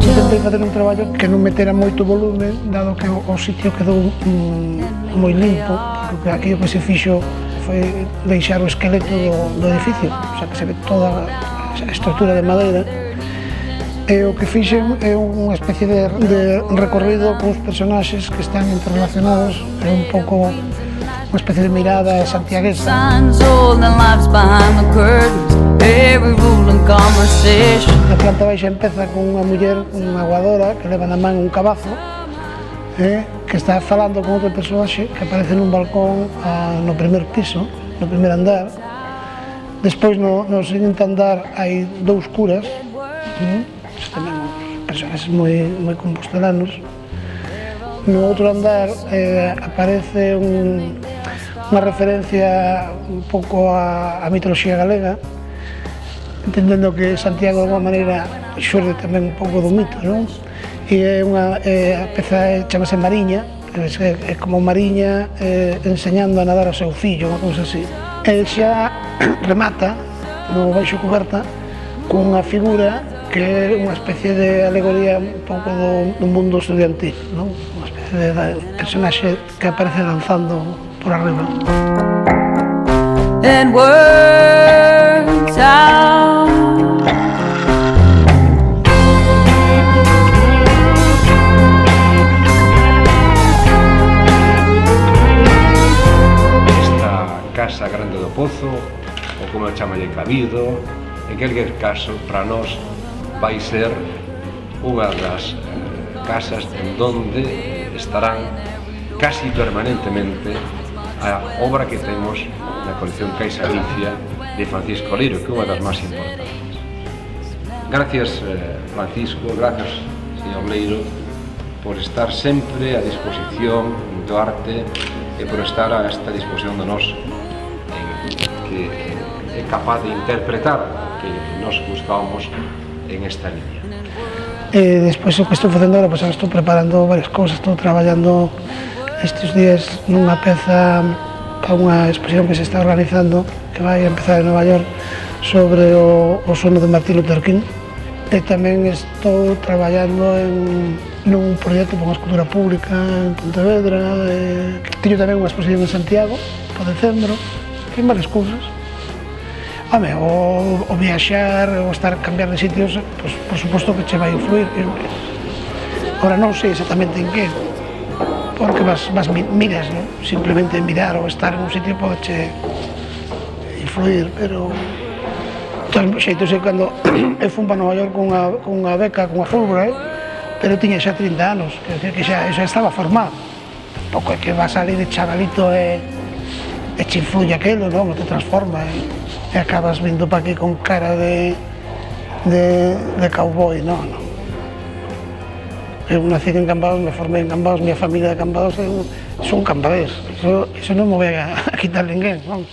Intentei facer un traballo que non metera moito volume, dado que o sitio quedou moi limpo, porque aquí o que se fixo foi deixar o esqueleto do edificio, o sea, que se ve toda a estrutura de madeira. E o que fixen é unha especie de recorrido cos personaxes que están interrelacionados, é un pouco unha especie de mirada santiaguesa. A planta baixa empeza con unha muller, unha aguadora, que leva na man un cabazo, que está falando con outro personaxe que aparece nun balcón no primer piso, no primer andar. Despois, no seguinte andar, hai dous curas, tamén personaxes moi compostelanos. No outro andar aparece unha referencia un pouco á mitoloxía galega, entendendo que Santiago de alguma maneira xorde tamén un pouco do mito, non? E a peza chamase Mariña, é como Mariña enseñando a nadar ao seu fillo, unha cousa así. E xa remata no baixo cuberta cunha figura que é unha especie de alegoría un pouco do mundo estudiantil, non? Unha especie de personaxe que aparece danzando por arriba. And words out. Esta casa grande do Pozo, ou como chamalle Cabido, en calquer caso, para nós vai ser unha das casas en donde estarán casi permanentemente a obra que temos na colección Caixa Galicia de Francisco Leiro, que é unha das máis importantes. Gracias, Francisco, gracias, señor Leiro, por estar sempre a disposición do arte e por estar a esta disposición de nós que é capaz de interpretar o que nos buscábamos en esta línea. Despois o que estou facendo agora, estou preparando varias cousas, estou traballando estes días nunha peza para unha exposición que se está organizando, que vai a empezar en Nova York, sobre o sono de Martin Luther King. E tamén estou traballando nun proxecto para unha escultura pública en Pontevedra. Teño tamén unha exposición en Santiago, para decembro, que hai varias cousas. Home, o viaxar, o estar cambiar de sitios, por suposto que che vai influir. Ahora non sei exactamente en que, porque miras, non? Simplemente mirar ou estar en un sitio pode che influir, pero o xeito sei cando eu fui para Nova York cunha beca, cunha Fulbright, pero tiña xa 30 anos, quer dizer que xa estaba formado. Tampouco é que vas ali de chavalito e che influye aquelo, non? Te transforma e acabas vindo para aquí con cara de cowboy, non. Eu nací en Cambados, me formei en Cambados, miña familia de Cambados son cambadés, iso non me vai a quitar ninguén, vamos.